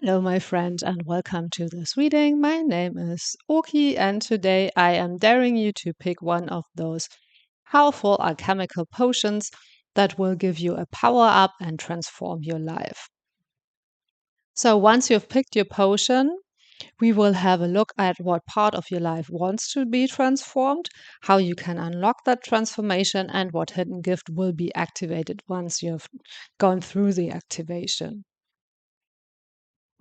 Hello, my friend, and welcome to this reading. My name is Oki, and today I am daring you to pick one of those powerful alchemical potions that will give you a power up and transform your life. So, once you've picked your potion, we will have a look at what part of your life wants to be transformed, how you can unlock that transformation, and what hidden gift will be activated once you've gone through the activation.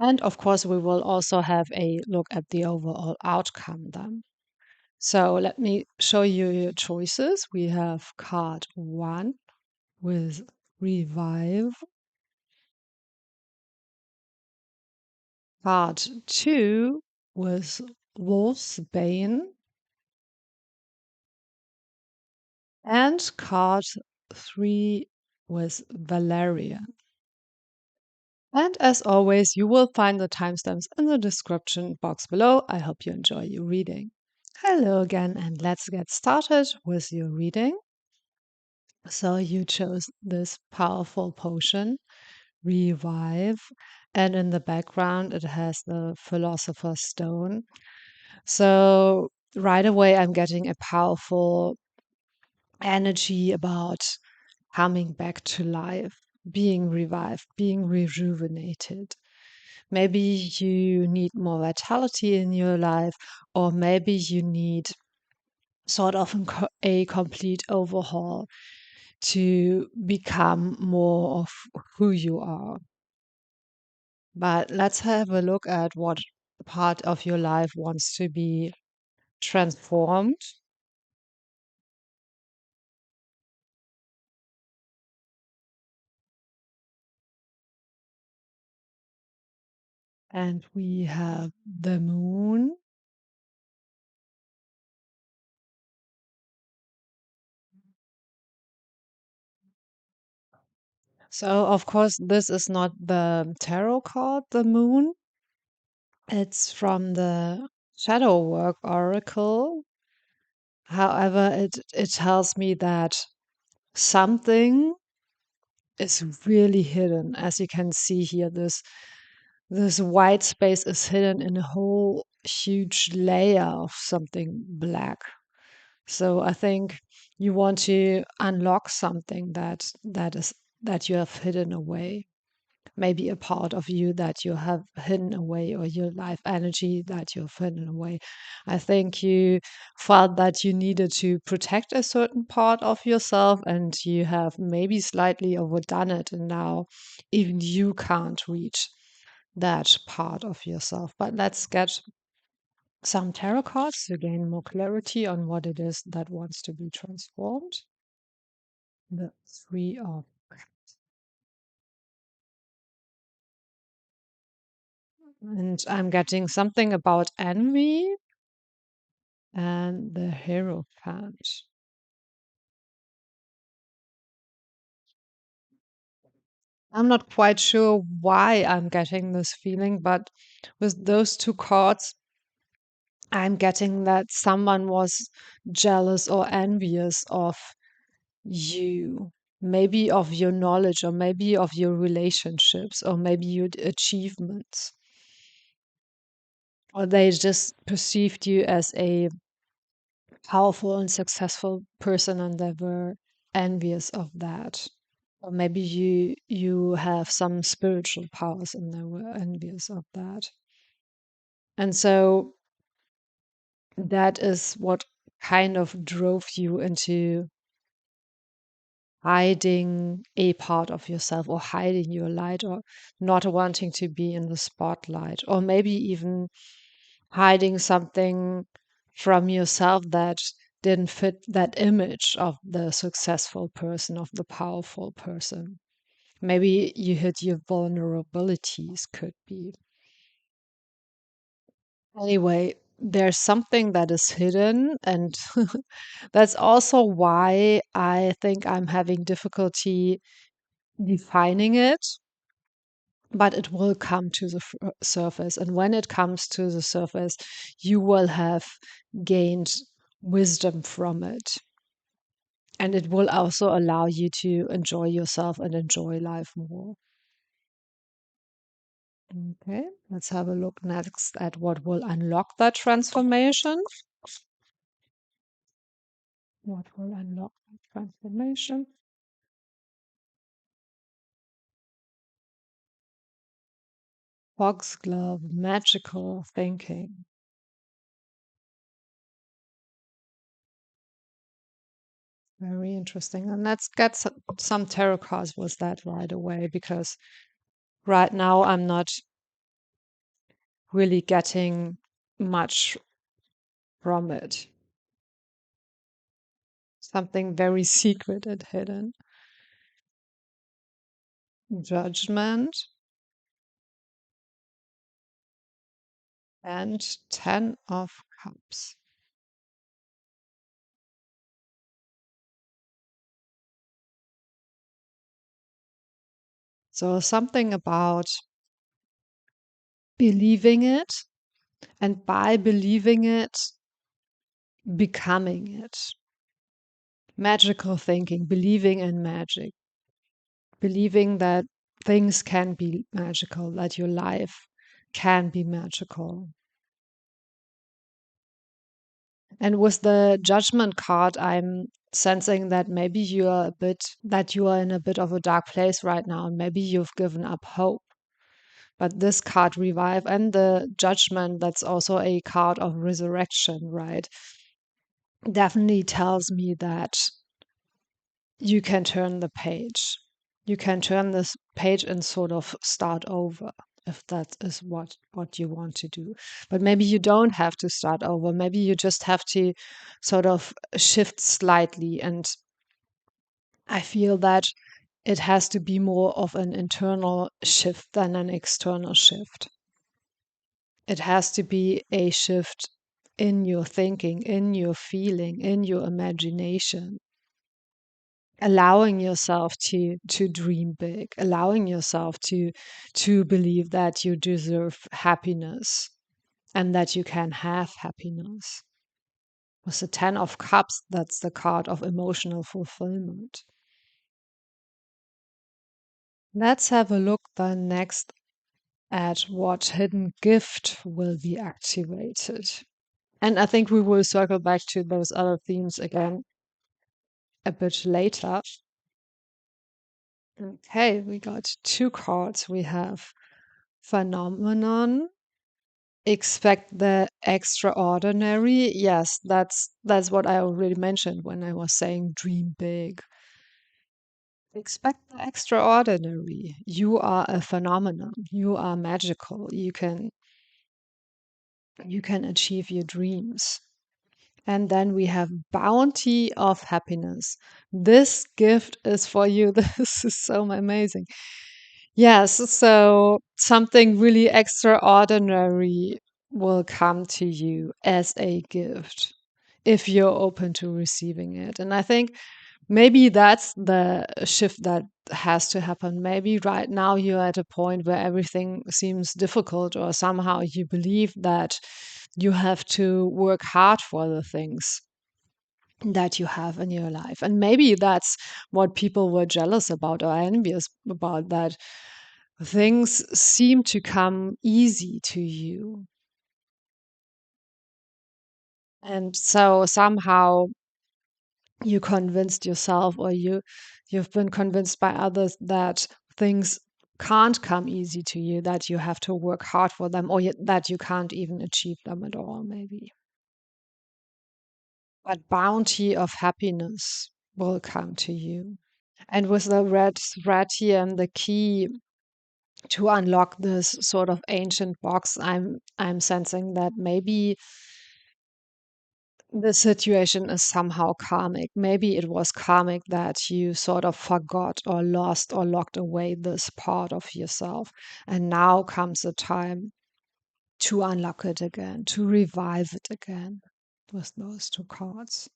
And of course, we will also have a look at the overall outcome then. So let me show you your choices. We have card one with Revive, card two with Wolfsbane, and card three with Valerian. And as always, you will find the timestamps in the description box below. I hope you enjoy your reading. Hello again, and let's get started with your reading. So you chose this powerful potion, Revive, and in the background it has the Philosopher's Stone. So right away I'm getting a powerful energy about coming back to life, being revived, being rejuvenated. Maybe you need more vitality in your life, or maybe you need sort of a complete overhaul to become more of who you are. But let's have a look at what part of your life wants to be transformed. And we have the moon. So, of course, this is not the tarot card, the moon. It's from the Shadow Work Oracle. However, it tells me that something is really hidden. As you can see here, this white space is hidden in a whole huge layer of something black. So I think you want to unlock something that you have hidden away. Maybe a part of you that you have hidden away, or your life energy that you've hidden away. I think you felt that you needed to protect a certain part of yourself, and you have maybe slightly overdone it, and now even you can't reach that part of yourself. But let's get some tarot cards to gain more clarity on what it is that wants to be transformed. The Three of, and I'm getting something about envy and the Hierophant. I'm not quite sure why I'm getting this feeling, but with those two cards, I'm getting that someone was jealous or envious of you, maybe of your knowledge, or maybe of your relationships, or maybe your achievements, or they just perceived you as a powerful and successful person and they were envious of that. Or maybe you have some spiritual powers and they were envious of that. And so that is what kind of drove you into hiding a part of yourself, or hiding your light, or not wanting to be in the spotlight, or maybe even hiding something from yourself that didn't fit that image of the successful person, of the powerful person. Maybe you hid your vulnerabilities, could be. Anyway, there's something that is hidden, and that's also why I think I'm having difficulty defining it, but it will come to the surface. And when it comes to the surface, you will have gained wisdom from it. And it will also allow you to enjoy yourself and enjoy life more. Okay, let's have a look next at what will unlock that transformation. What will unlock that transformation? Foxglove, magical thinking. Very interesting. And let's get some tarot cards with that right away, because right now I'm not really getting much from it. Something very secret and hidden. Judgment and 10 of Cups. So something about believing it, and by believing it, becoming it. Magical thinking, believing in magic, believing that things can be magical, that your life can be magical. And with the judgment card, I'm sensing that maybe you are in a bit of a dark place right now, and maybe you've given up hope. But this card, revive, and the judgment, that's also a card of resurrection, right? Definitely tells me that you can turn the page. You can turn this page and sort of start over, if that is what you want to do. But maybe you don't have to start over. Maybe you just have to sort of shift slightly. And I feel that it has to be more of an internal shift than an external shift. It has to be a shift in your thinking, in your feeling, in your imagination, allowing yourself to dream big, allowing yourself to believe that you deserve happiness and that you can have happiness. With the 10 of Cups, that's the card of emotional fulfillment. Let's have a look then next at what hidden gift will be activated. And I think we will circle back to those other themes again a bit later. Okay, we got two cards. We have Phenomenon, expect the extraordinary. Yes, that's what I already mentioned when I was saying dream big. Expect the extraordinary. You are a phenomenon. You are magical. You can achieve your dreams. And then we have bounty of happiness. This gift is for you. This is so amazing. Yes, so something really extraordinary will come to you as a gift if you're open to receiving it. And I think maybe that's the shift that has to happen. Maybe right now you're at a point where everything seems difficult, or somehow you believe that you have to work hard for the things that you have in your life. And maybe that's what people were jealous about or envious about, that things seem to come easy to you. And so somehow you convinced yourself, or you've been convinced by others that things can't come easy to you, that you have to work hard for them, or that you can't even achieve them at all, maybe. But bounty of happiness will come to you. And with the red thread here and the key to unlock this sort of ancient box, I'm sensing that maybe the situation is somehow karmic. Maybe it was karmic that you sort of forgot or lost or locked away this part of yourself. And now comes the time to unlock it again, to revive it again with those two cards,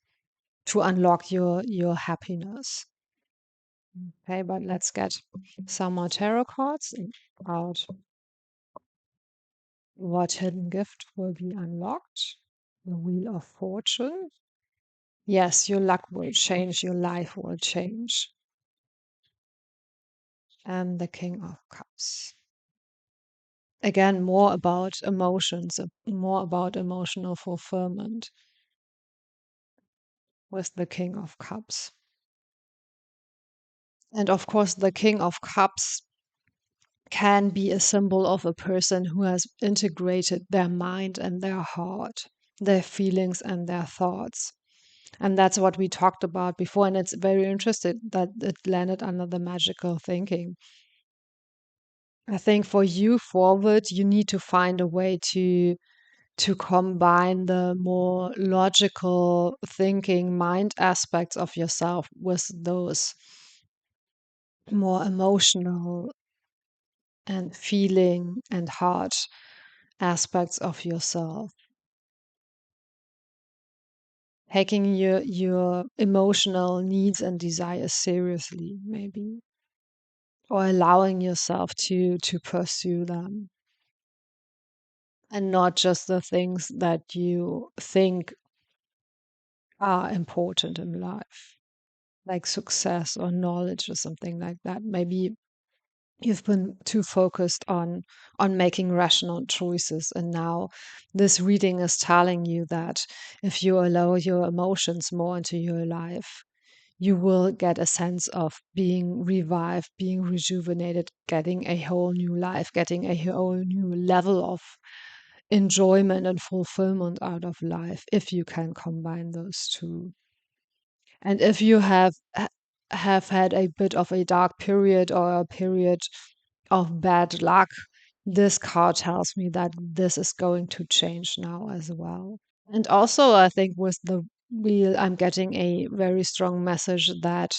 to unlock your happiness. Okay, but let's get some more tarot cards about what hidden gift will be unlocked. The Wheel of Fortune. Yes, your luck will change, your life will change. And the King of Cups. again, more about emotions, more about emotional fulfillment with the King of Cups. And of course, the King of Cups can be a symbol of a person who has integrated their mind and their heart, their feelings and their thoughts. And that's what we talked about before. And it's very interesting that it landed under the magical thinking. I think for you forward, you need to find a way to combine the more logical thinking mind aspects of yourself with those more emotional and feeling and heart aspects of yourself. Taking your emotional needs and desires seriously, maybe, or allowing yourself to pursue them, and not just the things that you think are important in life, like success or knowledge or something like that. Maybe you've been too focused on making rational choices, and now this reading is telling you that if you allow your emotions more into your life, you will get a sense of being revived, being rejuvenated, getting a whole new life, getting a whole new level of enjoyment and fulfillment out of life if you can combine those two. And if you have had a bit of a dark period or a period of bad luck, this card tells me that this is going to change now as well. And also, I think with the wheel, I'm getting a very strong message that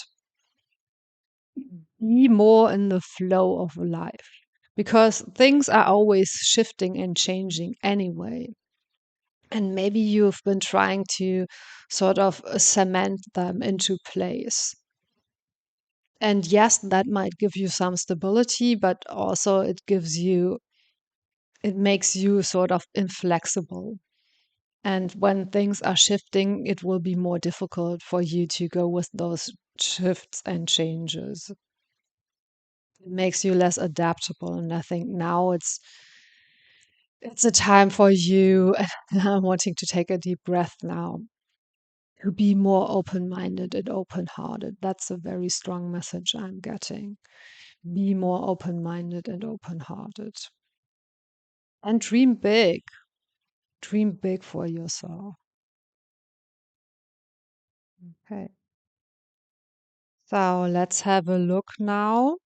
be more in the flow of life, because things are always shifting and changing anyway. And maybe you've been trying to sort of cement them into place. And yes, that might give you some stability, but also it makes you sort of inflexible. And when things are shifting, it will be more difficult for you to go with those shifts and changes. It makes you less adaptable. And I think now it's a time for you. I'm wanting to take a deep breath now to be more open-minded and open-hearted. That's a very strong message I'm getting. Be more open-minded and open-hearted. And dream big. Dream big for yourself. Okay. So let's have a look now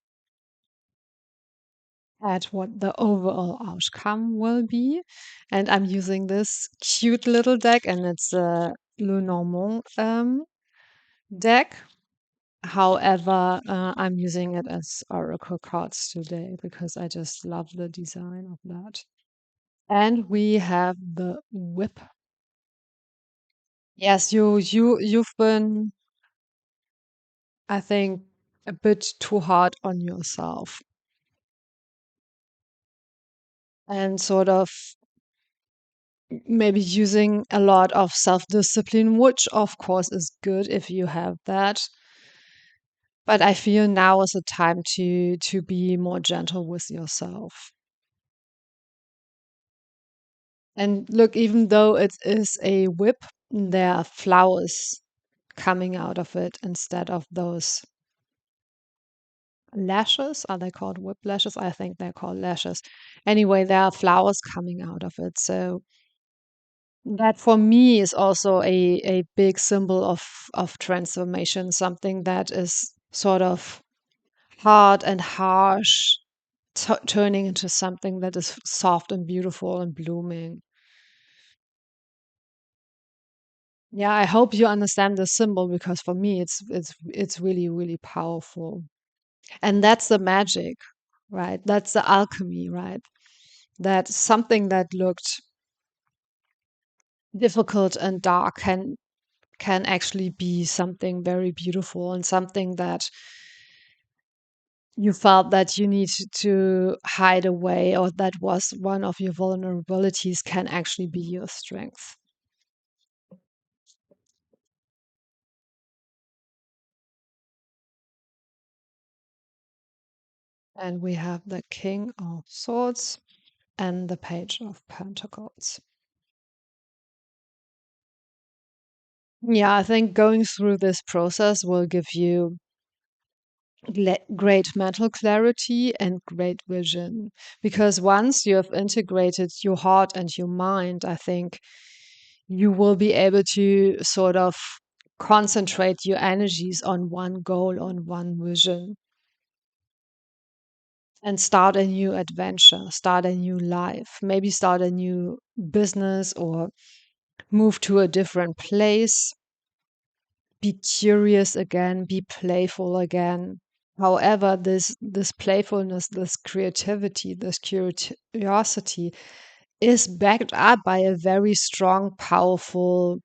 at what the overall outcome will be. And I'm using this cute little deck, and it's a Lenormand deck. However, I'm using it as oracle cards today because I just love the design of that. And we have the whip. Yes, you've been, I think, a bit too hard on yourself and sort of maybe using a lot of self-discipline, which of course is good if you have that. But I feel now is the time to be more gentle with yourself. And look, even though it is a whip, there are flowers coming out of it instead of those lashes. Are they called whip lashes? I think they're called lashes. Anyway, there are flowers coming out of it. So that for me is also a big symbol of transformation, something that is sort of hard and harsh, turning into something that is soft and beautiful and blooming. Yeah, I hope you understand the symbol because for me it's really really powerful. And that's the magic, right? That's the alchemy, right? That something that looked difficult and dark can actually be something very beautiful, and something that you felt that you needed to hide away, or that was one of your vulnerabilities, can actually be your strength. And we have the King of Swords. and the Page of Pentacles. Yeah, I think going through this process will give you great mental clarity and great vision. Because once you have integrated your heart and your mind, I think you will be able to sort of concentrate your energies on one goal, on one vision, and start a new adventure, start a new life, maybe start a new business or move to a different place, be curious again, be playful again. However, this playfulness, this creativity, this curiosity is backed up by a very strong, powerful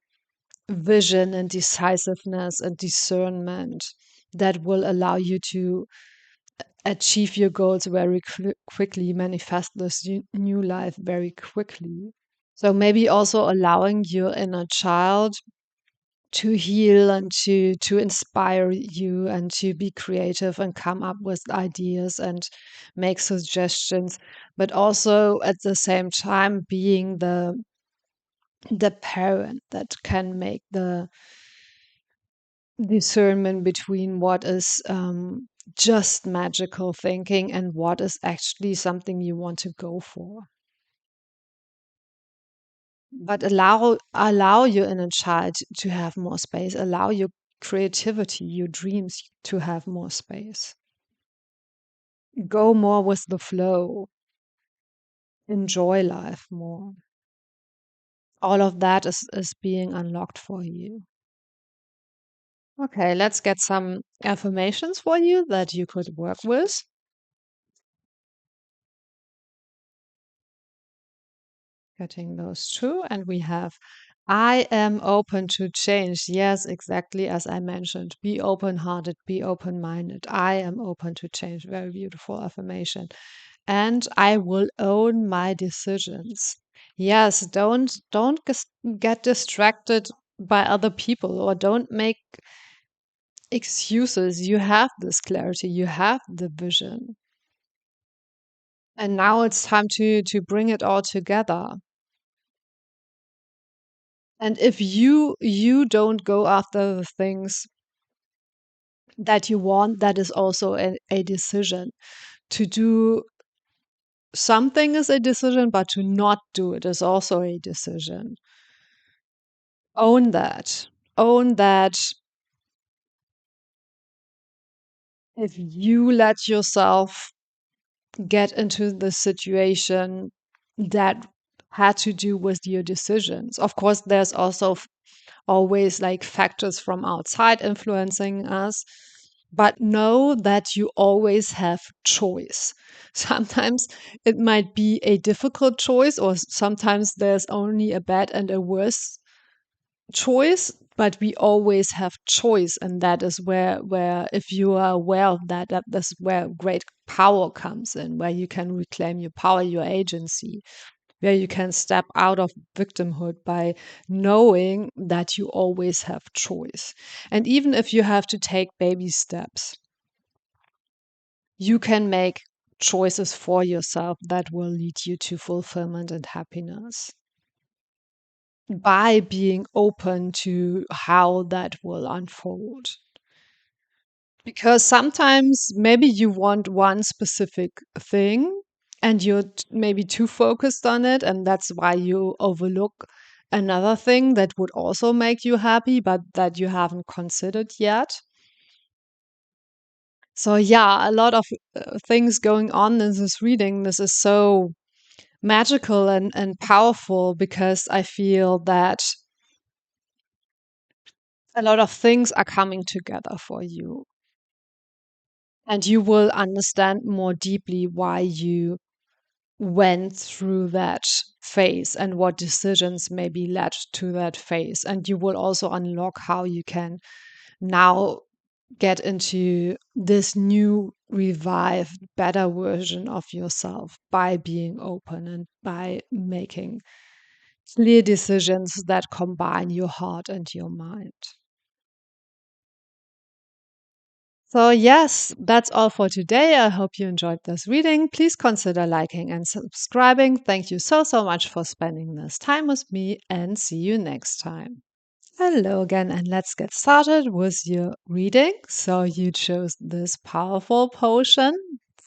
vision and decisiveness and discernment that will allow you to achieve your goals very quickly, manifest this new life very quickly. So maybe also allowing your inner child to heal and to inspire you and to be creative and come up with ideas and make suggestions, but also at the same time being the parent that can make the discernment between what is just magical thinking and what is actually something you want to go for. But allow your inner child to have more space. Allow your creativity, your dreams to have more space. Go more with the flow. Enjoy life more. All of that is being unlocked for you. Okay, let's get some affirmations for you that you could work with. Getting those two. And we have, I am open to change. Yes, exactly as I mentioned. Be open hearted, be open minded. I am open to change. Very beautiful affirmation. And I will own my decisions. Yes, don't get distracted by other people or don't make excuses. You have this clarity, you have the vision. And now it's time to bring it all together. And if you don't go after the things that you want, that is also a decision. To do something is a decision, but to not do it is also a decision. Own that. Own that if you let yourself get into the situation that had to do with your decisions. Of course, there's also always like factors from outside influencing us, but know that you always have choice. Sometimes it might be a difficult choice, or sometimes there's only a bad and a worse choice, but we always have choice, and that is where if you are aware of that, that's where great power comes in, where you can reclaim your power, your agency, where you can step out of victimhood by knowing that you always have choice. And even if you have to take baby steps, you can make choices for yourself that will lead you to fulfillment and happiness by being open to how that will unfold. Because sometimes maybe you want one specific thing and you're maybe too focused on it, and that's why you overlook another thing that would also make you happy, but that you haven't considered yet. So, yeah, a lot of things going on in this reading. This is so magical and powerful because I feel that a lot of things are coming together for you. And you will understand more deeply why you went through that phase and what decisions maybe led to that phase. And you will also unlock how you can now get into this new, revived, better version of yourself by being open and by making clear decisions that combine your heart and your mind. So, yes, that's all for today. I hope you enjoyed this reading. Please consider liking and subscribing. Thank you so, so much for spending this time with me, and see you next time. Hello again, and let's get started with your reading. So, you chose this powerful potion,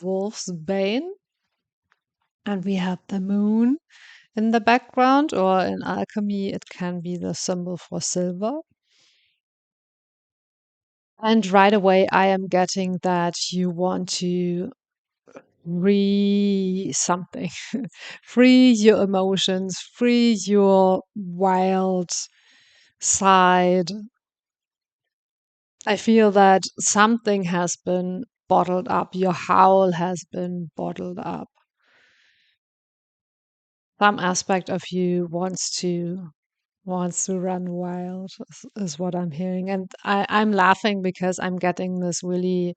Wolfsbane, and we have the moon in the background, or in alchemy, it can be the symbol for silver. And right away, I am getting that you want to free something, free your emotions, free your wild side. I feel that something has been bottled up. Your howl has been bottled up. Some aspect of you wants to run wild is what I'm hearing. And I'm laughing because I'm getting this really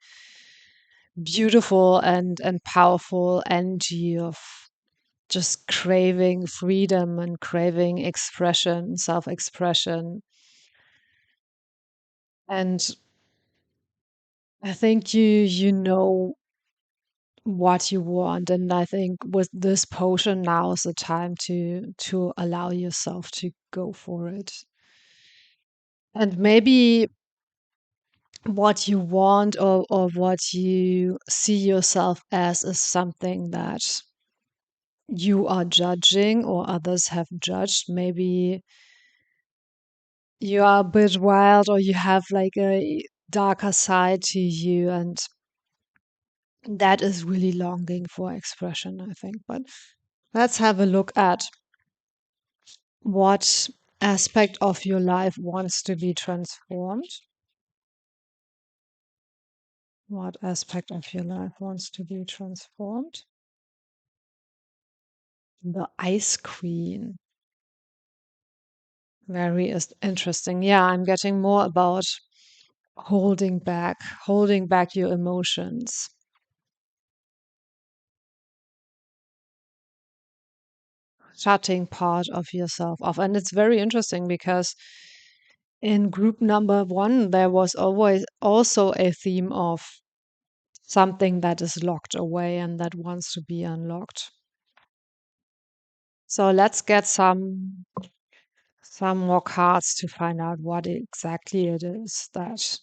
beautiful and powerful energy of just craving freedom and craving expression, self-expression. And I think you know what you want. And I think with this potion now is the time to allow yourself to go for it. And maybe what you want or what you see yourself as is something that you are judging or others have judged. Maybe you are a bit wild or you have like a darker side to you, and that is really longing for expression, I think. But let's have a look at what aspect of your life wants to be transformed. What aspect of your life wants to be transformed? The Ice Queen. Very interesting. Yeah, I'm getting more about holding back your emotions, shutting part of yourself off. And it's very interesting because in group number one, there was always also a theme of something that is locked away and that wants to be unlocked. So let's get some more cards to find out what exactly it is that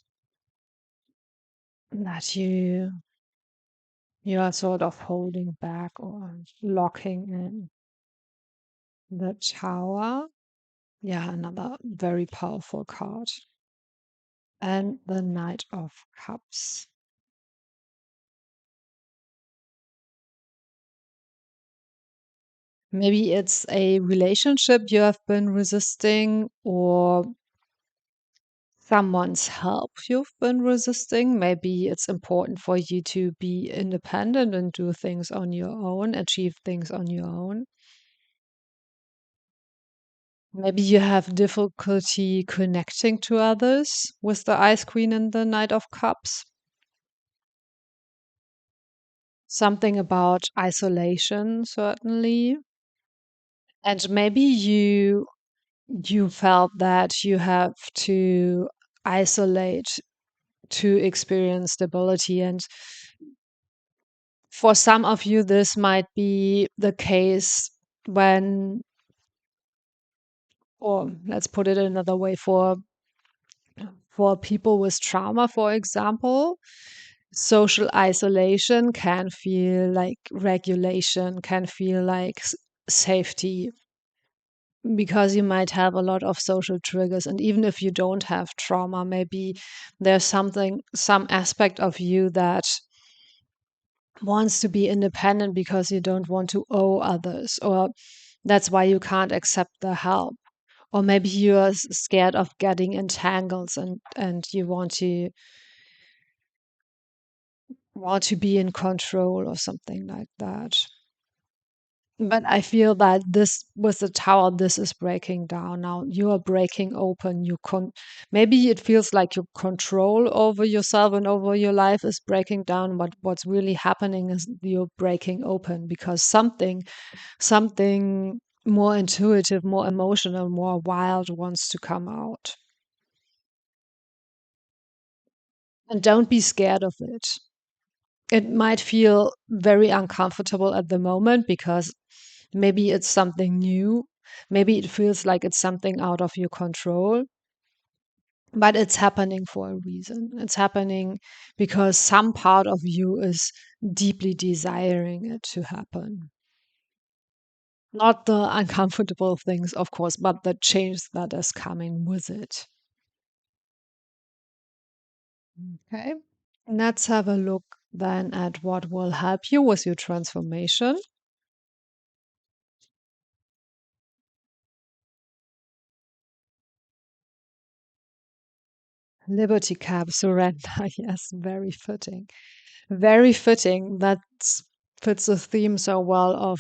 you are sort of holding back or locking in. The Tower. Yeah, another very powerful card. And the Knight of Cups. Maybe it's a relationship you have been resisting, or someone's help you've been resisting. Maybe it's important for you to be independent and do things on your own, achieve things on your own. Maybe you have difficulty connecting to others with the Ice Queen and the Knight of Cups. Something about isolation, certainly. And maybe you felt that you have to isolate to experience stability. And for some of you, this might be the case when, or let's put it another way, for people with trauma, for example, social isolation can feel like regulation, can feel like safety, because you might have a lot of social triggers. And even if you don't have trauma, maybe there's some aspect of you that wants to be independent because you don't want to owe others, or that's why you can't accept the help. Or maybe you're scared of getting entangled, and you want to be in control or something like that. But I feel that this with the tower, this is breaking down now. You are breaking open. Maybe it feels like your control over yourself and over your life is breaking down, but what's really happening is you're breaking open because something more intuitive, more emotional, more wild wants to come out. And don't be scared of it. It might feel very uncomfortable at the moment because maybe it's something new. Maybe it feels like it's something out of your control, but it's happening for a reason. It's happening because some part of you is deeply desiring it to happen. Not the uncomfortable things, of course, but the change that is coming with it. Okay. Let's have a look then at what will help you with your transformation. Liberty Cap, surrender. Yes, very fitting. Very fitting. That fits the theme so well of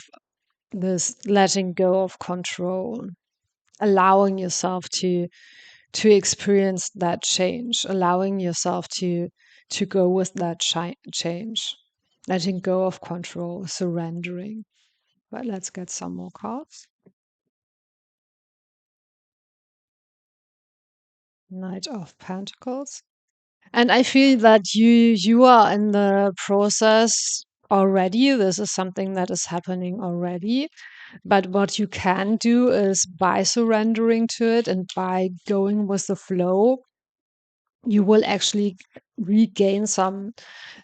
this letting go of control, allowing yourself to experience that change, allowing yourself to go with that change, letting go of control, surrendering. But let's get some more cards. Knight of Pentacles. And I feel that you are in the process already. This is something that is happening already. But what you can do is by surrendering to it and by going with the flow, you will actually regain some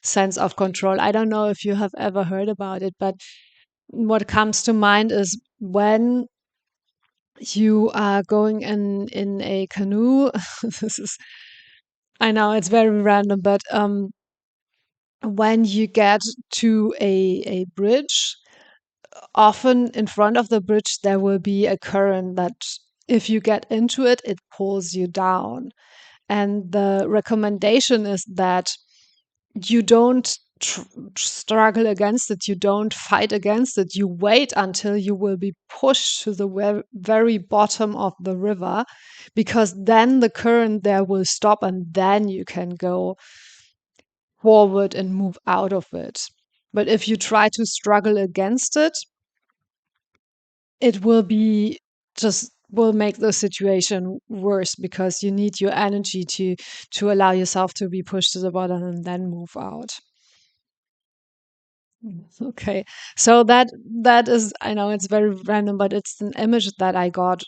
sense of control. I don't know if you have ever heard about it, but what comes to mind is when you are going in a canoe. This is, I know it's very random, but when you get to a bridge, often in front of the bridge there will be a current that if you get into it, it pulls you down. And the recommendation is that you don't struggle against it, you don't fight against it, you wait until you will be pushed to the very bottom of the river, because then the current there will stop and then you can go forward and move out of it. But if you try to struggle against it, it will be just will make the situation worse because you need your energy to allow yourself to be pushed to the bottom and then move out. Okay. So that is, I know it's very random, but it's an image that I got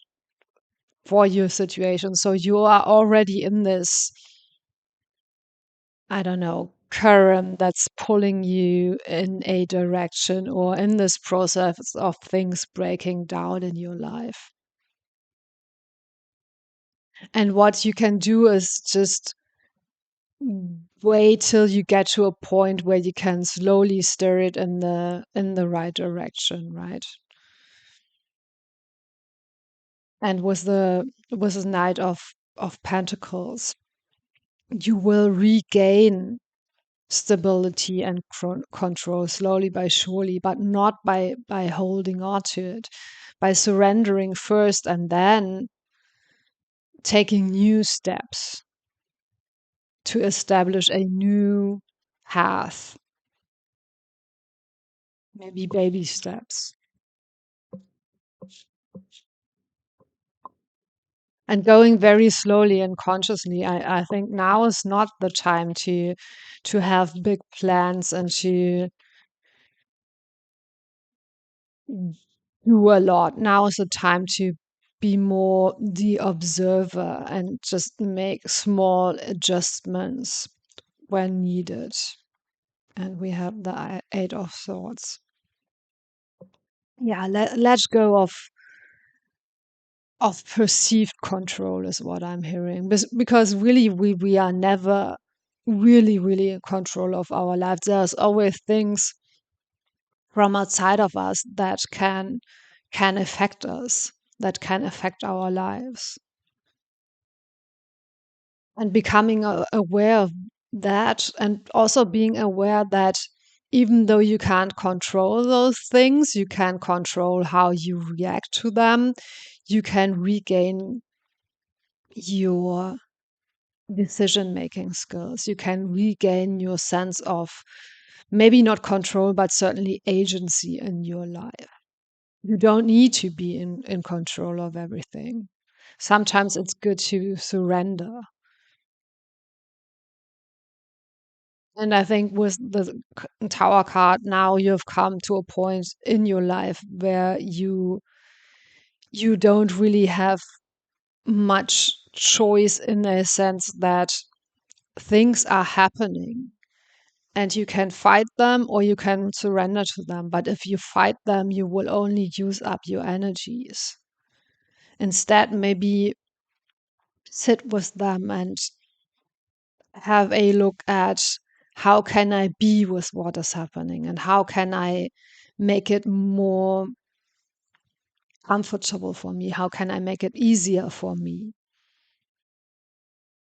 for your situation. So you are already in this, I don't know, current that's pulling you in a direction or in this process of things breaking down in your life. And what you can do is just wait till you get to a point where you can slowly stir it in the right direction, right? And with the Knight of Pentacles, you will regain stability and control slowly by surely, but not by holding on to it, by surrendering first and then taking new steps to establish a new path, maybe baby steps. And going very slowly and consciously. I think now is not the time to have big plans and to do a lot. Now is the time to be more the observer and just make small adjustments when needed. And we have the Eight of Swords. Yeah, let go of perceived control is what I'm hearing. Because really we are never really in control of our lives. There's always things from outside of us that can affect us, that can affect our lives. And becoming aware of that, and also being aware that even though you can't control those things, you can control how you react to them. You can regain your decision making skills. You can regain your sense of maybe not control, but certainly agency in your life. You don't need to be in control of everything. Sometimes it's good to surrender. And I think with the Tower card now you've come to a point in your life where you don't really have much choice in a sense that things are happening and you can fight them or you can surrender to them. But if you fight them, you will only use up your energies. Instead, maybe sit with them and have a look at how can I be with what is happening and how can I make it more comfortable for me? How can I make it easier for me?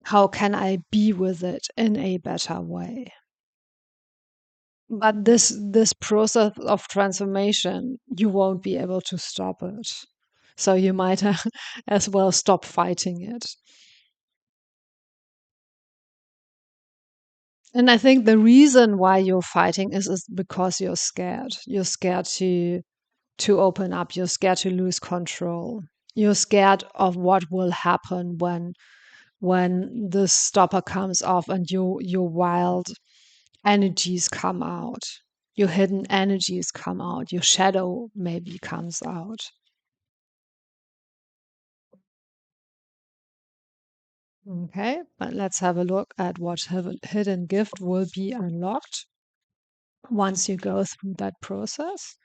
How can I be with it in a better way? But this process of transformation, you won't be able to stop it. So you might as well stop fighting it. And I think the reason why you're fighting is because you're scared. You're scared to open up. You're scared to lose control. You're scared of what will happen when the stopper comes off and your wild energies come out. Your hidden energies come out. Your shadow maybe comes out. Okay, but let's have a look at what hidden gift will be unlocked once you go through that process.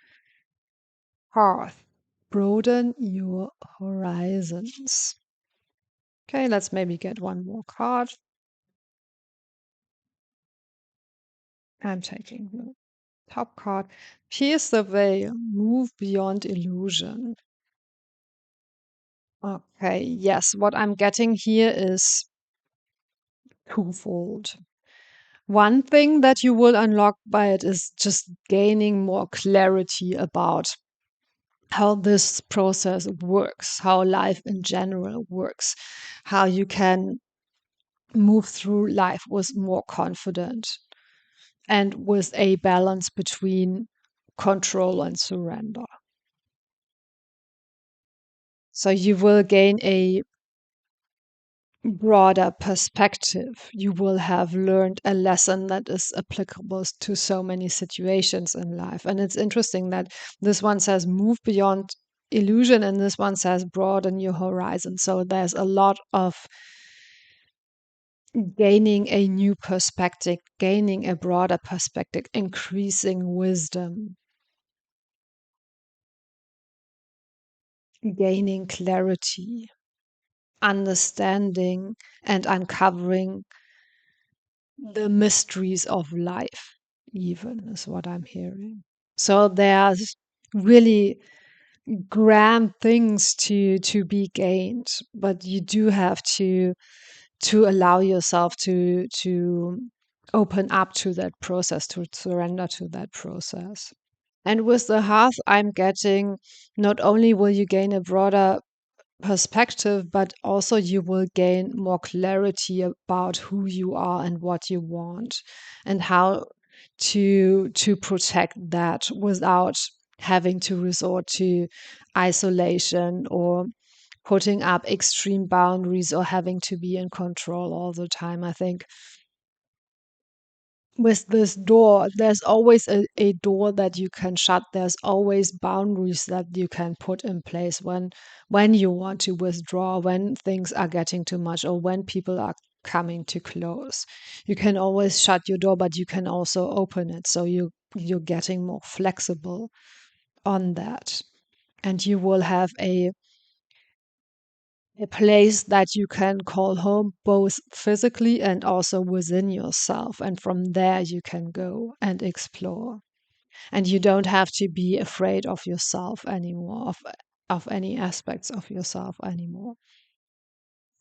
Hearth, broaden your horizons. Okay, let's maybe get one more card. I'm taking the top card. Pierce the veil, move beyond illusion. Okay, yes, what I'm getting here is twofold. One thing that you will unlock by it is just gaining more clarity about how this process works, how life in general works, how you can move through life with more confidence and with a balance between control and surrender. So you will gain a broader perspective. You will have learned a lesson that is applicable to so many situations in life. And it's interesting that this one says move beyond illusion and this one says broaden your horizon. So there's a lot of gaining a new perspective, gaining a broader perspective, increasing wisdom, gaining clarity, understanding and uncovering the mysteries of life, even is what I'm hearing. So there's really grand things to be gained, but you do have to allow yourself to open up to that process, to surrender to that process. And with the hearth, I'm getting not only will you gain a broader perspective, but also you will gain more clarity about who you are and what you want and how to protect that without having to resort to isolation or putting up extreme boundaries or having to be in control all the time. I think with this door, there's always a door that you can shut. There's always boundaries that you can put in place when you want to withdraw, when things are getting too much, or when people are coming too close. You can always shut your door, but you can also open it. So you're getting more flexible on that. And you will have a place that you can call home both physically and also within yourself. And from there, you can go and explore. And you don't have to be afraid of yourself anymore, of any aspects of yourself anymore.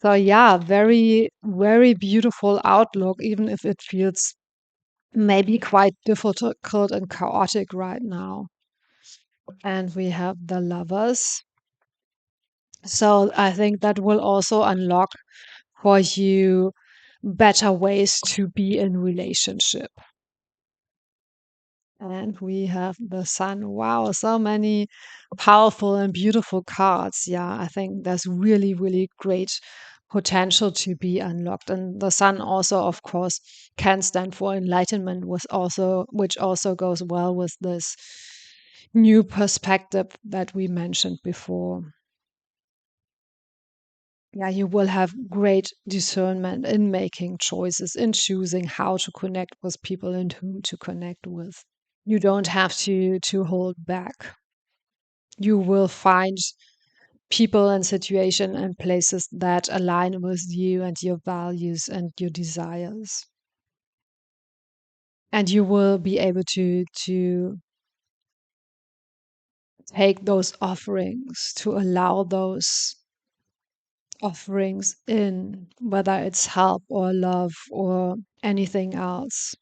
So, yeah, very, very beautiful outlook, even if it feels maybe quite difficult and chaotic right now. And we have the lovers. So, I think that will also unlock for you better ways to be in relationship. And we have the sun. Wow, so many powerful and beautiful cards. Yeah, I think there's really, really great potential to be unlocked. And the sun also, of course, can stand for enlightenment, which also goes well with this new perspective that we mentioned before. Yeah, you will have great discernment in making choices, in choosing how to connect with people and whom to connect with. You don't have to hold back. You will find people and situation and places that align with you and your values and your desires. And you will be able to take those offerings, to allow those offerings in, whether it's help or love or anything else.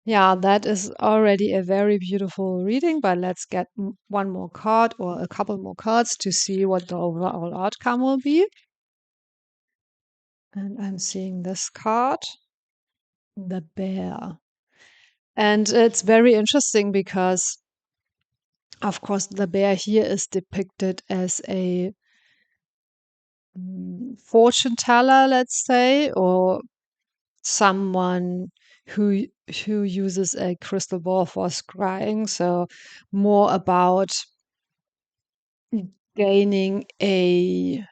Yeah, that is already a very beautiful reading, but let's get one more card or a couple more cards to see what the overall outcome will be. And I'm seeing this card, the bear. And it's very interesting because, of course, the bear here is depicted as a fortune teller, let's say, or someone who who uses a crystal ball for scrying. So more about gaining a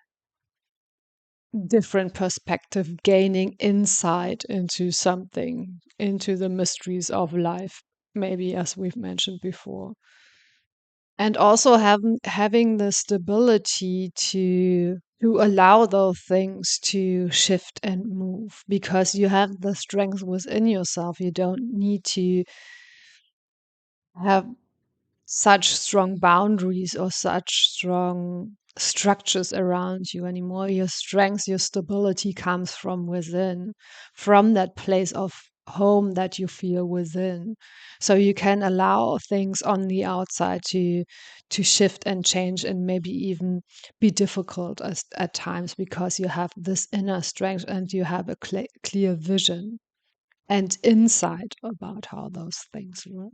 different perspective, gaining insight into something, into the mysteries of life, maybe as we've mentioned before. And also having the stability to allow those things to shift and move because you have the strength within yourself. You don't need to have such strong boundaries or such strong structures around you anymore. Your strength, your stability comes from within, from that place of home that you feel within. So you can allow things on the outside to shift and change and maybe even be difficult at times because you have this inner strength and you have a clear vision and insight about how those things work.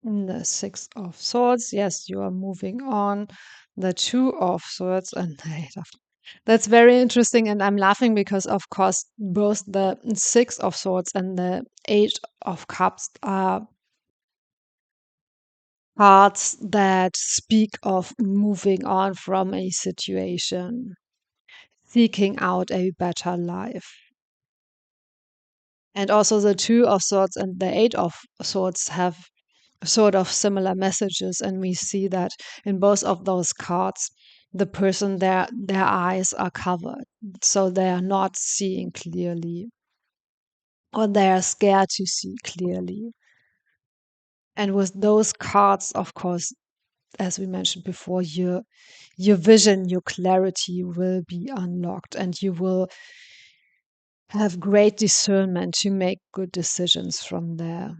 The Six of Swords. Yes, you are moving on. The Two of Swords and the Eight of. That's very interesting. And I'm laughing because, of course, both the Six of Swords and the Eight of Cups are cards that speak of moving on from a situation, seeking out a better life. And also, the Two of Swords and the Eight of Swords have sort of similar messages, and we see that in both of those cards the person their eyes are covered, so they are not seeing clearly or they are scared to see clearly. And with those cards, of course, as we mentioned before, your vision, your clarity will be unlocked and you will have great discernment to make good decisions from there.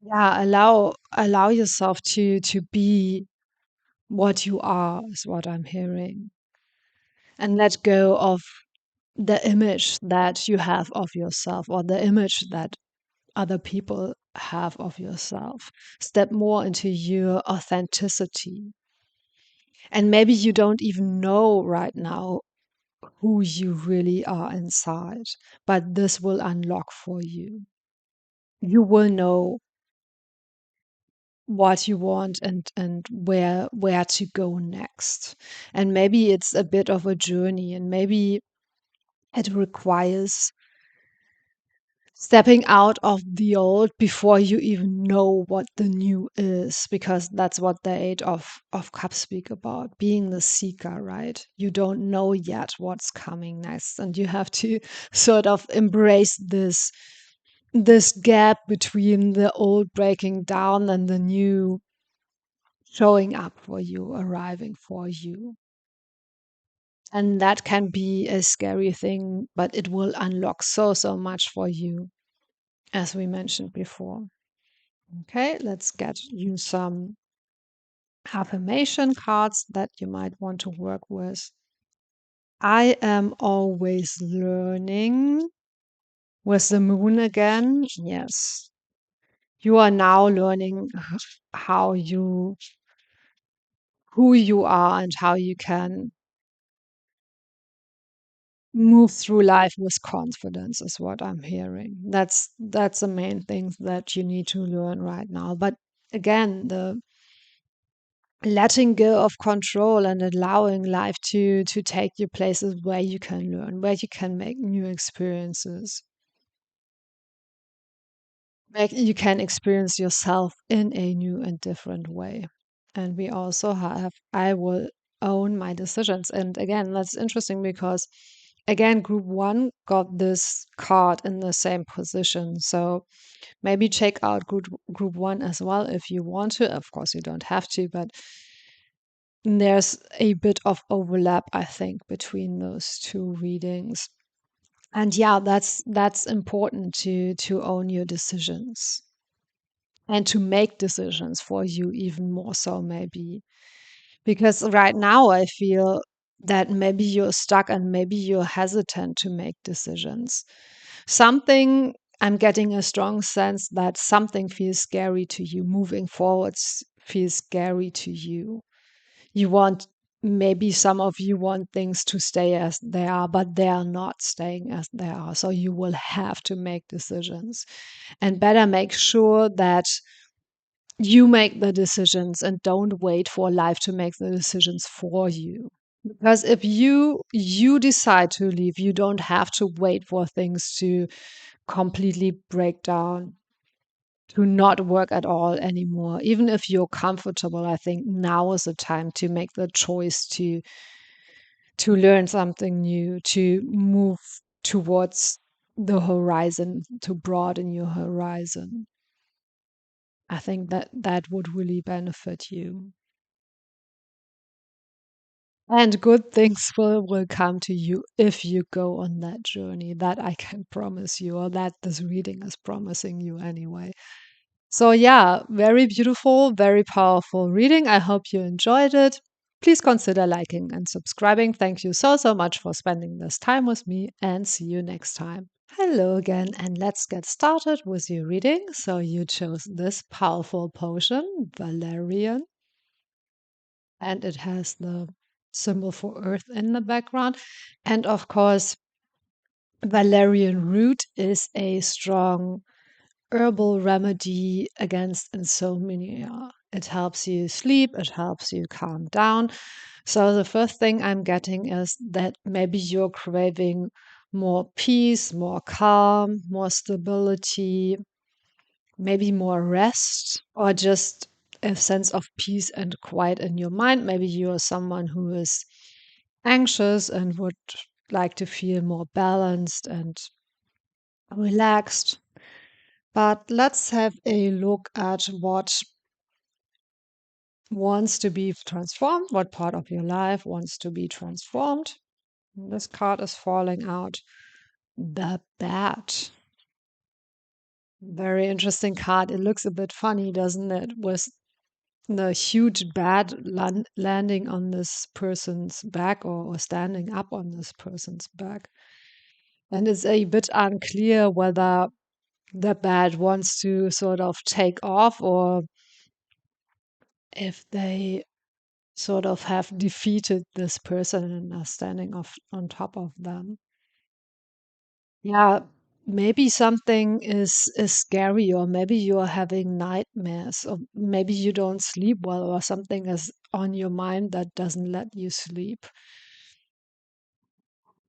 Yeah, allow yourself to be what you are is what I'm hearing. And let go of the image that you have of yourself or the image that other people have of yourself. Step more into your authenticity. And maybe you don't even know right now who you really are inside, but this will unlock for you. You will know what you want and where to go next. And maybe it's a bit of a journey and maybe it requires stepping out of the old before you even know what the new is, because that's what the Eight of Cups speak about, being the seeker, right? You don't know yet what's coming next, and you have to sort of embrace this gap between the old breaking down and the new showing up for you, arriving for you. And that can be a scary thing, but it will unlock so much for you, as we mentioned before. Okay, let's get you some affirmation cards that you might want to work with. I am always learning. With the moon again, yes. You are now learning how you who you are and how you can move through life with confidence is what I'm hearing. That's the main thing that you need to learn right now. But again, the letting go of control and allowing life to take you places where you can learn, where you can make new experiences, where you can experience yourself in a new and different way. And we also have, I will own my decisions. And again, that's interesting because, again, group one got this card in the same position. So maybe check out group one as well if you want to. Of course, you don't have to, but there's a bit of overlap, I think, between those two readings. And yeah, that's important to own your decisions and to make decisions for you even more so maybe. Because right now I feel that maybe you're stuck and maybe you're hesitant to make decisions. Something I'm getting a strong sense that something feels scary to you. Moving forwards feels scary to you. You want, maybe some of you want things to stay as they are, but they are not staying as they are. So you will have to make decisions and better make sure that you make the decisions and don't wait for life to make the decisions for you. Because if you decide to leave, you don't have to wait for things to completely break down, to not work at all anymore. Even if you're comfortable, I think now is the time to make the choice to learn something new, to move towards the horizon, to broaden your horizon. I think that that would really benefit you. And good things will come to you if you go on that journey. That I can promise you, or that this reading is promising you anyway. So, yeah, very beautiful, very powerful reading. I hope you enjoyed it. Please consider liking and subscribing. Thank you so, so much for spending this time with me, and see you next time. Hello again, and let's get started with your reading. So, you chose this powerful potion, Valerian, and it has the symbol for earth in the background. And of course, Valerian root is a strong herbal remedy against insomnia. It helps you sleep, it helps you calm down. So, the first thing I'm getting is that maybe you're craving more peace, more calm, more stability, maybe more rest, or just a sense of peace and quiet in your mind. Maybe you're someone who is anxious and would like to feel more balanced and relaxed. But let's have a look at what wants to be transformed, what part of your life wants to be transformed. This card is falling out. The bat. Very interesting card. It looks a bit funny, doesn't it? With the huge bat landing on this person's back, or standing up on this person's back. And it's a bit unclear whether the bat wants to sort of take off, or if they sort of have defeated this person and are standing off on top of them. Yeah, maybe something is scary, or maybe you're having nightmares, or maybe you don't sleep well, or something is on your mind that doesn't let you sleep.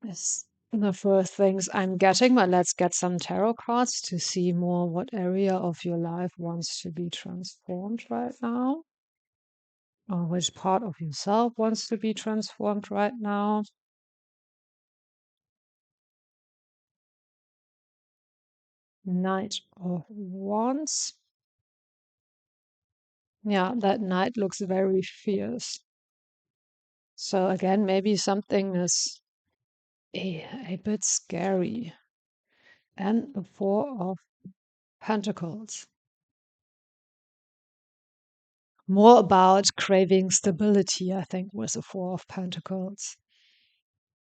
Is the first things I'm getting, but let's get some tarot cards to see more what area of your life wants to be transformed right now, or which part of yourself wants to be transformed right now. Knight of Wands. Yeah, that knight looks very fierce. So again, maybe something is a bit scary. And the Four of Pentacles. More about craving stability, I think, was the Four of Pentacles.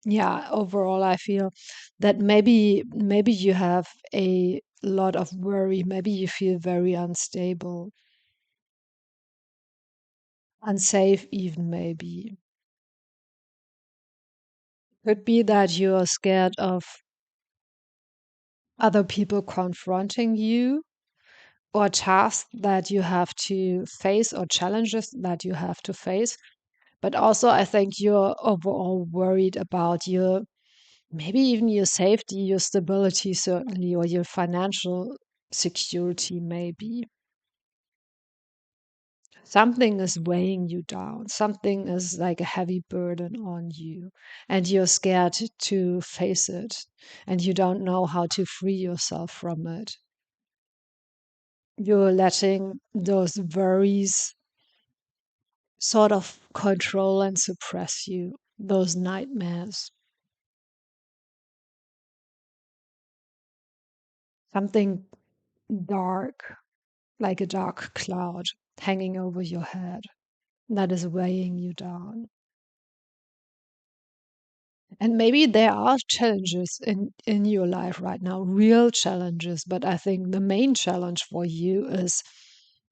Yeah, overall, I feel that maybe you have a lot of worry. Maybe you feel very unstable. unsafe, even maybe. Could be that you're scared of other people confronting you, or tasks that you have to face, or challenges that you have to face. But also, I think you're overall worried about your, maybe even your safety, your stability, certainly, or your financial security, maybe. Something is weighing you down. Something is like a heavy burden on you, and you're scared to face it, and you don't know how to free yourself from it. You're letting those worries sort of control and suppress you, those nightmares. Something dark, like a dark cloud hanging over your head that is weighing you down. And maybe there are challenges in your life right now, real challenges, but I think the main challenge for you is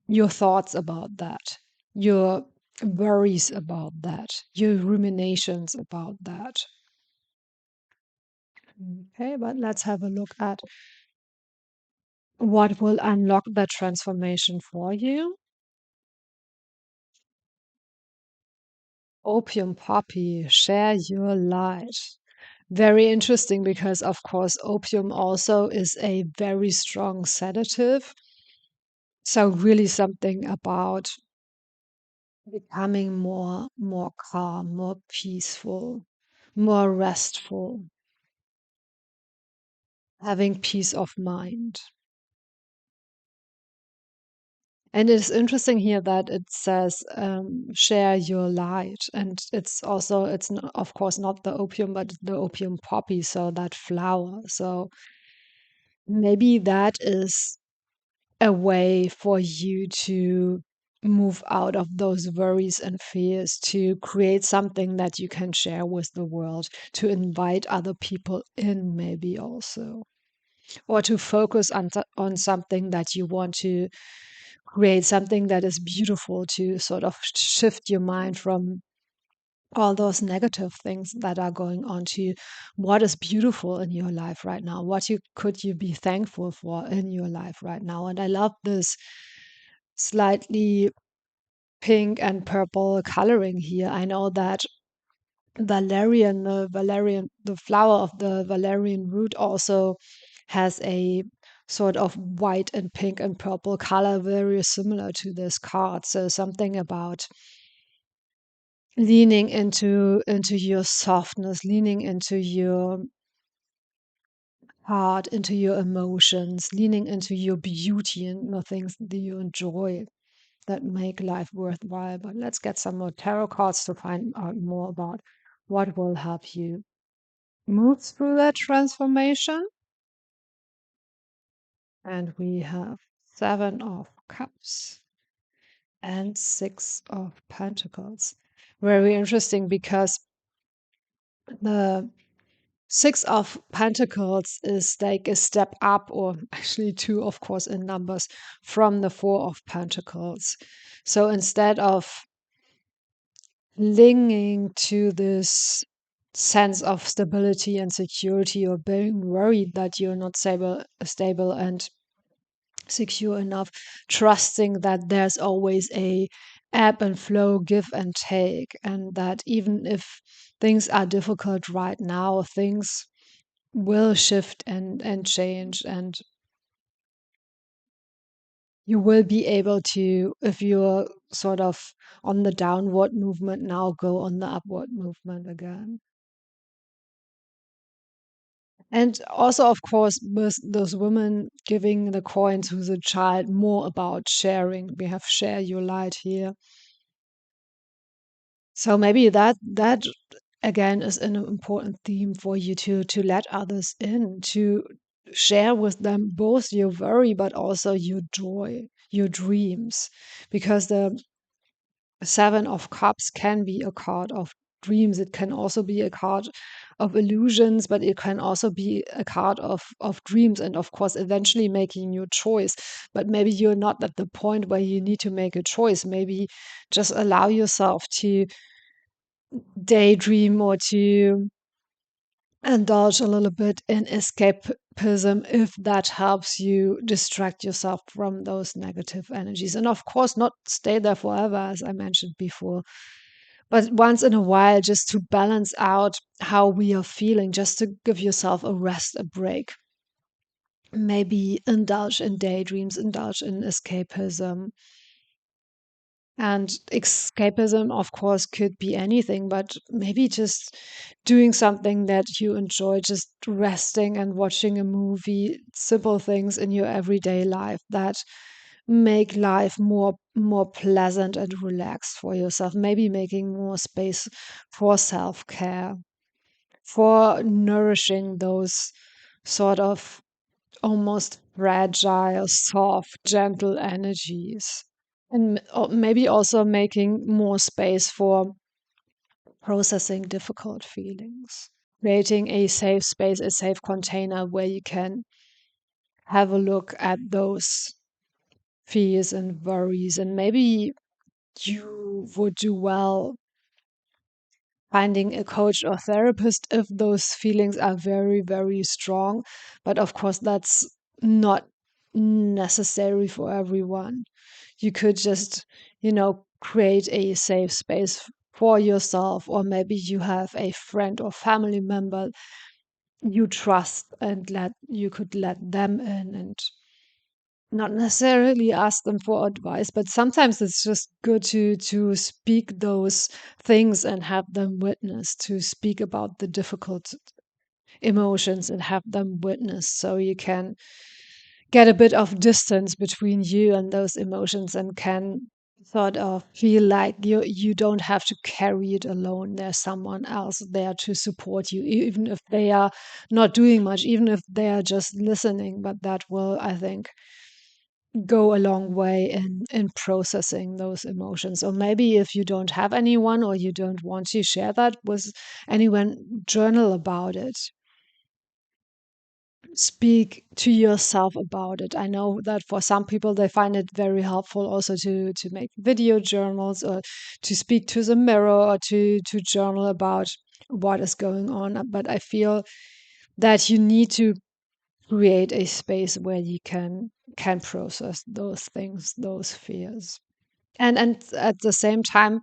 your thoughts about that, your worries about that, your ruminations about that. Okay, but let's have a look at what will unlock that transformation for you. Opium poppy, share your light. Very interesting because, of course, opium also is a very strong sedative. So, really, something about becoming more calm, more peaceful, more restful, having peace of mind. And it's interesting here that it says share your light. And it's also, of course, not the opium, but the opium poppy, so that flower. So maybe that is a way for you to move out of those worries and fears, to create something that you can share with the world, to invite other people in, maybe also, or to focus on something that you want to create, something that is beautiful, to sort of shift your mind from all those negative things that are going on to what is beautiful in your life right now, what you could you be thankful for in your life right now. And I love this slightly pink and purple coloring here. I know that the flower of the Valerian root also has a sort of white and pink and purple color, very similar to this card. So something about leaning into your softness, leaning into your heart, into your emotions, leaning into your beauty and the things that you enjoy that make life worthwhile. But let's get some more tarot cards to find out more about what will help you move through that transformation. And we have Seven of Cups and Six of Pentacles. Very interesting because the Six of Pentacles is like a step up, or actually two, of course, in numbers from the Four of Pentacles. So instead of clinging to this sense of stability and security, or being worried that you're not stable and secure enough, trusting that there's always a ebb and flow, give and take, and that even if things are difficult right now, things will shift and change, and you will be able to, if you're sort of on the downward movement now, go on the upward movement again. And also, of course, with those women giving the coin to the child, more about sharing. We have share your light here. So maybe that again is an important theme for you to let others in, to share with them both your worry but also your joy, your dreams, because the Seven of Cups can be a card of dreams. It can also be a card of illusions, but it can also be a card of dreams, and of course eventually making your choice. But maybe you're not at the point where you need to make a choice. Maybe just allow yourself to daydream or to indulge a little bit in escapism if that helps you distract yourself from those negative energies. And of course, not stay there forever, as I mentioned before, but once in a while, just to balance out how we are feeling, just to give yourself a rest, a break. Maybe indulge in daydreams, indulge in escapism. And escapism, of course, could be anything, but maybe just doing something that you enjoy, just resting and watching a movie, simple things in your everyday life that make life more pleasant and relaxed for yourself. Maybe making more space for self-care, for nourishing those sort of almost fragile, soft, gentle energies. And maybe also making more space for processing difficult feelings, creating a safe space, a safe container where you can have a look at those fears and worries. And maybe you would do well finding a coach or therapist if those feelings are very, very strong. But of course, that's not necessary for everyone. You could just, create a safe space for yourself, or maybe you have a friend or family member you trust and let you could let them in and not necessarily ask them for advice, but sometimes it's just good to speak those things and have them witness, to speak about the difficult emotions and have them witness, so you can get a bit of distance between you and those emotions and can sort of feel like you don't have to carry it alone. There's someone else there to support you, even if they are not doing much, even if they are just listening. But that will, I think, go a long way in processing those emotions. Or maybe if you don't have anyone or you don't want to share that with anyone, journal about it, speak to yourself about it. I know that for some people they find it very helpful also to make video journals or to speak to the mirror or to journal about what is going on. But I feel that you need to create a space where you can process those things, those fears. And at the same time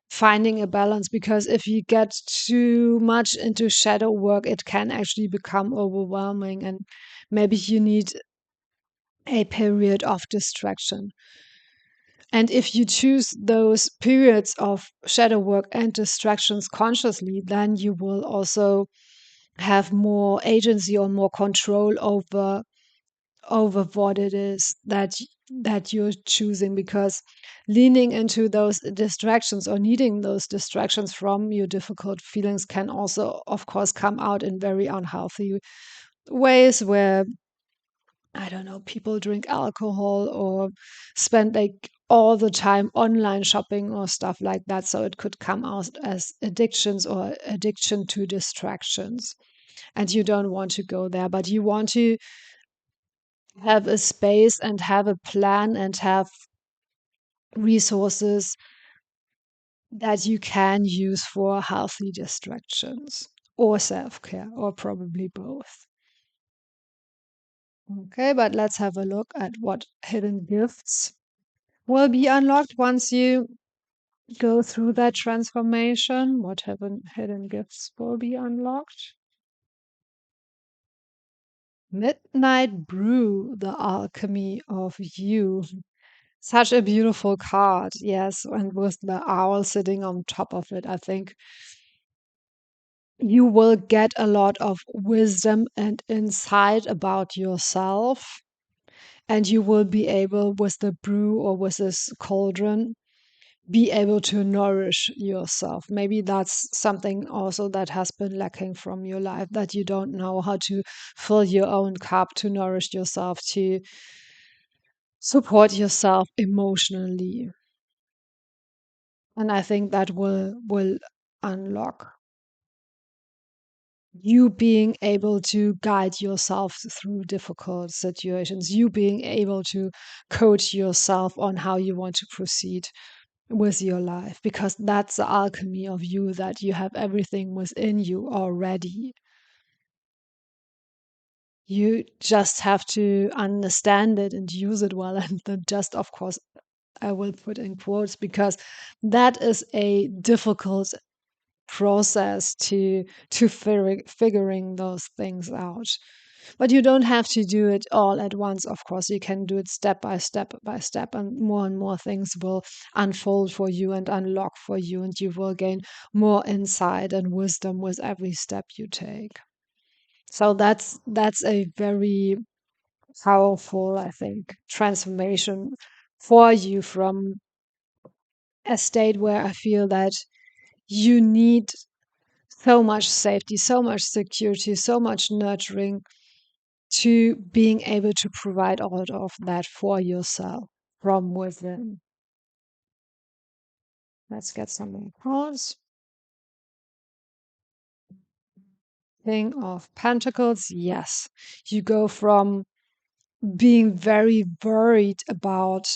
finding a balance, because if you get too much into shadow work it can actually become overwhelming, and maybe you need a period of distraction. And if you choose those periods of shadow work and distractions consciously, then you will also have more agency or more control over what it is that you're choosing, because leaning into those distractions or needing those distractions from your difficult feelings can also of course come out in very unhealthy ways, where I don't know, people drink alcohol or spend like all the time online shopping or stuff like that, so it could come out as addictions or addiction to distractions. And you don't want to go there, but you want to have a space and have a plan and have resources that you can use for healthy distractions or self-care, or probably both. Okay, but let's have a look at what hidden gifts will be unlocked once you go through that transformation. What hidden gifts will be unlocked? Midnight Brew, the alchemy of you. Such a beautiful card, yes, and with the owl sitting on top of it, I think you will get a lot of wisdom and insight about yourself, and you will be able, with the brew or with this cauldron, be able to nourish yourself. Maybe that's something also that has been lacking from your life, that you don't know how to fill your own cup, to nourish yourself, to support yourself emotionally. And I think that will unlock. You being able to guide yourself through difficult situations, you being able to coach yourself on how you want to proceed with your life, because that's the alchemy of you, that you have everything within you already. You just have to understand it and use it well. And the just, of course, I will put in quotes because that is a difficult process to figuring those things out. But you don't have to do it all at once, of course. You can do it step by step, and more things will unfold for you and unlock for you, and you will gain more insight and wisdom with every step you take. So that's a very powerful, I think, transformation for you from a state where I feel that you need so much safety, so much security, so much nurturing, to being able to provide all of that for yourself from within. Let's get some more cards. King of Pentacles, yes. You go from being very worried about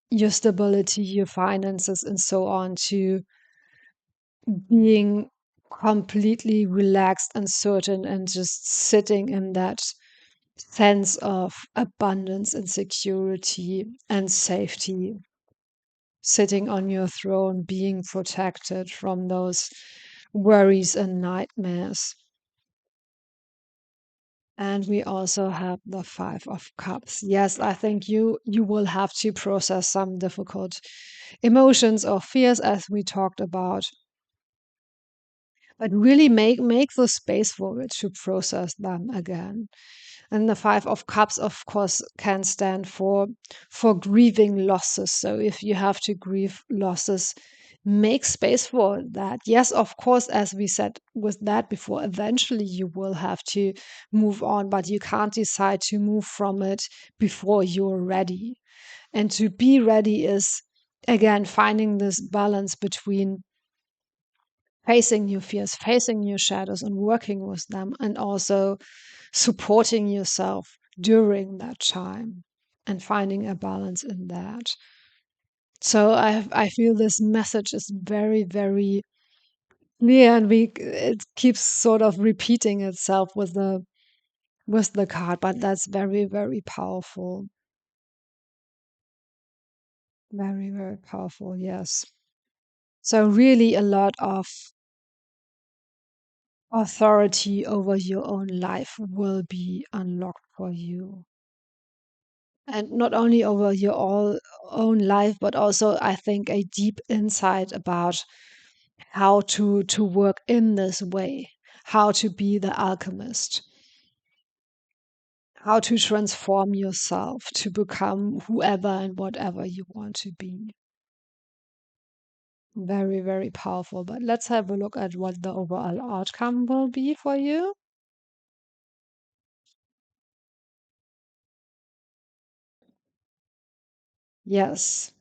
your stability, your finances, and so on, to being completely relaxed and certain and just sitting in that sense of abundance and security and safety, sitting on your throne, being protected from those worries and nightmares. And we also have the Five of Cups. Yes, I think you will have to process some difficult emotions or fears, as we talked about, but really make the space for it to process them again. And the Five of Cups, of course, can stand for grieving losses. So if you have to grieve losses, make space for that. Yes, of course, as we said with that before, eventually you will have to move on, but you can't decide to move from it before you're ready. And to be ready is, again, finding this balance between facing your fears, facing your shadows, and working with them, and also supporting yourself during that time and finding a balance in that. So I feel this message is very, very clear, and we it keeps sort of repeating itself with the card, but that's very, very powerful. Very, very powerful, yes. So really a lot of authority over your own life will be unlocked for you. And not only over your own life, but also I think a deep insight about how to work in this way, how to be the alchemist, how to transform yourself to become whoever and whatever you want to be. Very, very powerful. But let's have a look at what the overall outcome will be for you. Yes.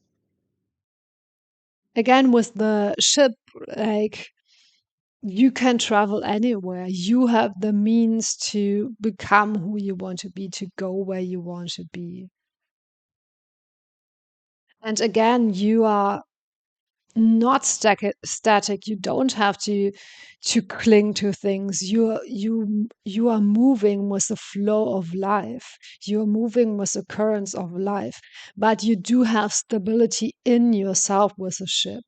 Again, with the ship, like, you can travel anywhere. You have the means to become who you want to be, to go where you want to be. And again, you are not static. You don't have to cling to things. You are moving with the flow of life. You are moving with the currents of life, but you do have stability in yourself with a ship.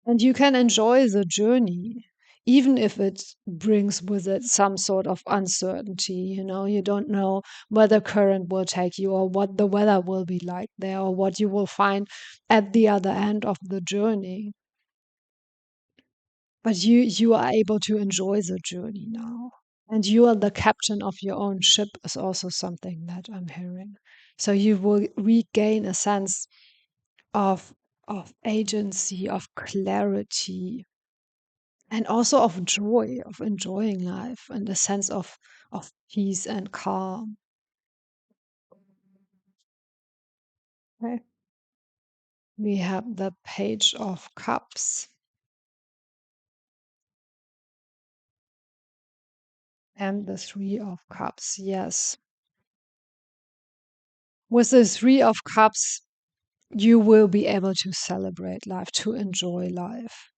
And you can enjoy the journey, even if it brings with it some sort of uncertainty. You don't know where the current will take you, or what the weather will be like there, or what you will find at the other end of the journey. But you are able to enjoy the journey now. And you are the captain of your own ship is also something that I'm hearing. So you will regain a sense of of agency, of clarity, and also of joy, of enjoying life, and a sense of peace and calm. Okay. We have the Page of Cups and the Three of Cups. Yes. With the Three of Cups, you will be able to celebrate life, to enjoy life,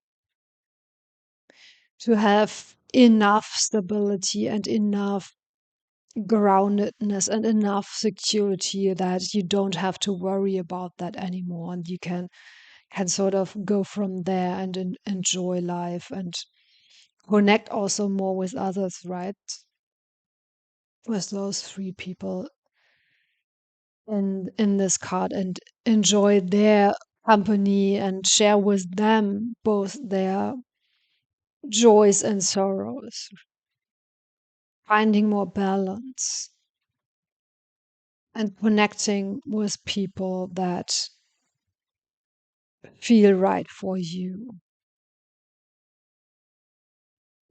to have enough stability and enough groundedness and enough security that you don't have to worry about that anymore, and you can sort of go from there and enjoy life and connect also more with others, right? With those three people in this card, and enjoy their company and share with them both their joys and sorrows, finding more balance and connecting with people that feel right for you.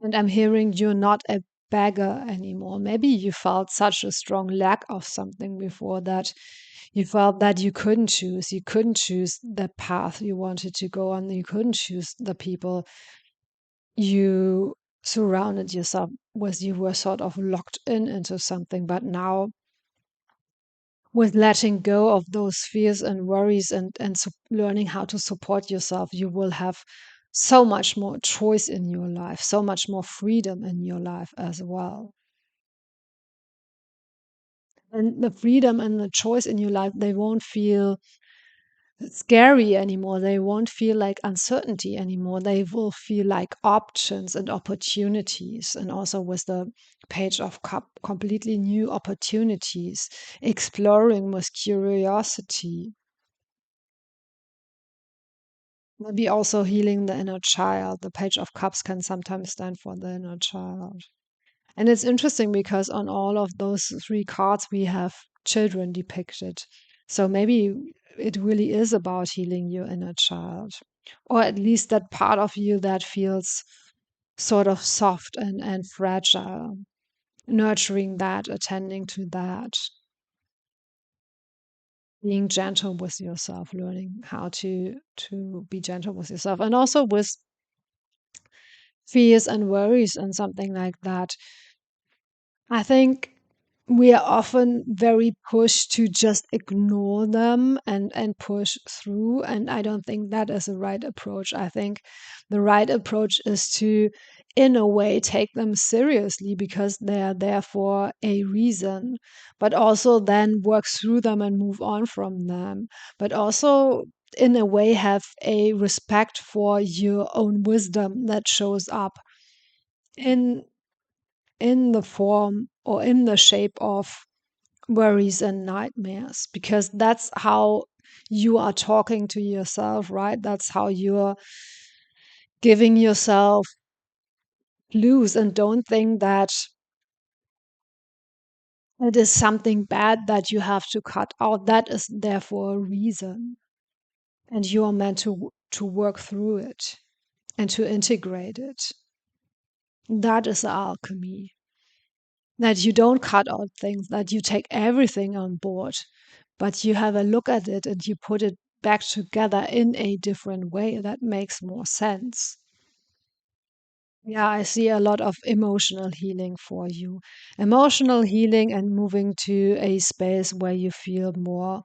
And I'm hearing you're not a beggar anymore. Maybe you felt such a strong lack of something before that you felt that you couldn't choose. You couldn't choose the path you wanted to go on. You couldn't choose the people you surrounded yourself with. You were sort of locked in into something. But now, with letting go of those fears and worries, and learning how to support yourself, you will have so much more choice in your life, so much more freedom in your life as well. And the freedom and the choice in your life, they won't feel scary anymore. They won't feel like uncertainty anymore. They will feel like options and opportunities. And also with the Page of Cup, completely new opportunities, exploring with curiosity. Maybe also healing the inner child. The Page of Cups can sometimes stand for the inner child. And it's interesting because on all of those three cards, we have children depicted. So maybe it really is about healing your inner child, or at least that part of you that feels sort of soft and fragile, nurturing that, attending to that, being gentle with yourself, learning how to be gentle with yourself, and also with fears and worries and something like that. I think we are often very pushed to just ignore them and push through. And I don't think that is the right approach. I think the right approach is to, in a way, take them seriously because they are there for a reason, but also then work through them and move on from them. But also, in a way, have a respect for your own wisdom that shows up in in the form or in the shape of worries and nightmares, because that's how you are talking to yourself, right? That's how you're giving yourself clues. And don't think that it is something bad that you have to cut out. That is there for a reason, and you are meant to work through it and to integrate it. That is alchemy. That you don't cut out things, that you take everything on board, but you have a look at it and you put it back together in a different way that makes more sense. Yeah, I see a lot of emotional healing for you. Emotional healing and moving to a space where you feel more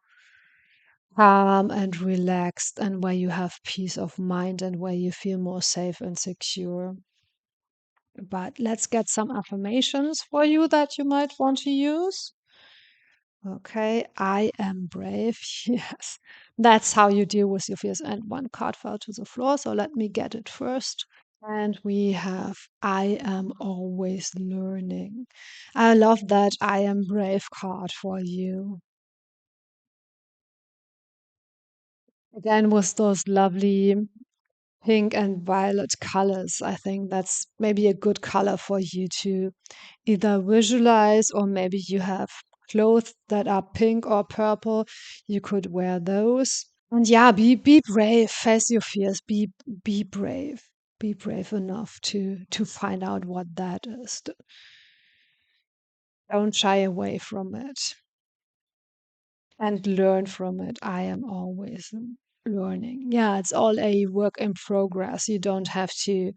calm and relaxed, and where you have peace of mind, and where you feel more safe and secure. But let's get some affirmations for you that you might want to use. Okay, I am brave. Yes, that's how you deal with your fears. And one card fell to the floor, so let me get it first. And we have I am always learning. I love that I am brave card for you. Again, with those lovely pink and violet colors, I think that's maybe a good color for you to either visualize, or maybe you have clothes that are pink or purple. You could wear those. And yeah, be brave, face your fears, be brave. Be brave enough to find out what that is. Don't shy away from it and learn from it. I am always. learning. Yeah, it's all a work in progress. You don't have to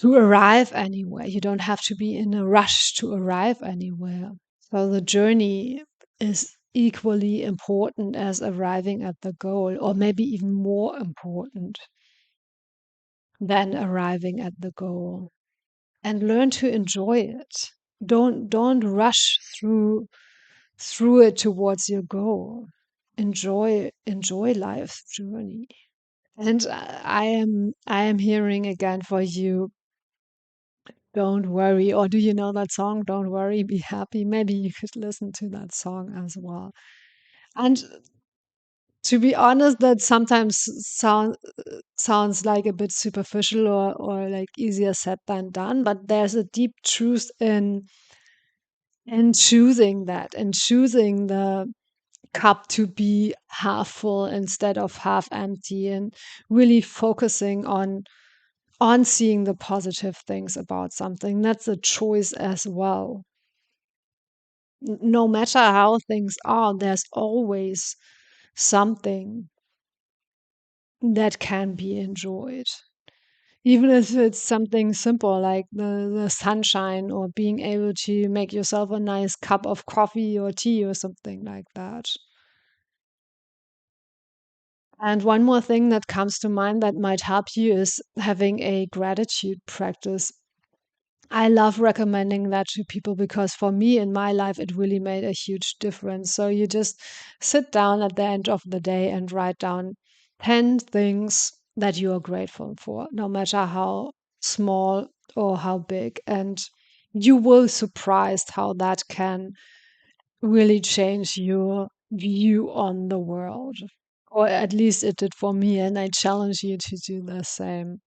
arrive anywhere. You don't have to be in a rush to arrive anywhere. So the journey is equally important as arriving at the goal, or maybe even more important than arriving at the goal. And learn to enjoy it. Don't rush through it towards your goal. Enjoy life's journey. And I am hearing again for you, don't worry. Or do you know that song, Don't Worry, Be Happy? Maybe you could listen to that song as well. And to be honest, that sometimes sounds like a bit superficial, or like easier said than done, but there's a deep truth in choosing that, and choosing the cup to be half full instead of half empty, and really focusing on seeing the positive things about something. That's a choice as well. No matter how things are, there's always something that can be enjoyed. Even if it's something simple like the sunshine, or being able to make yourself a nice cup of coffee or tea or something like that. And one more thing that comes to mind that might help you is having a gratitude practice. I love recommending that to people because for me in my life, it really made a huge difference. So you just sit down at the end of the day and write down 10 things that you are grateful for, no matter how small or how big. And you will surprised how that can really change your view on the world. Or at least it did for me, and I challenge you to do the same.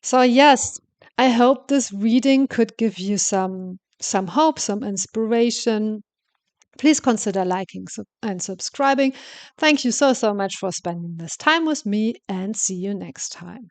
So yes, I hope this reading could give you some hope, some inspiration. Please consider liking and subscribing. Thank you so much for spending this time with me, and see you next time.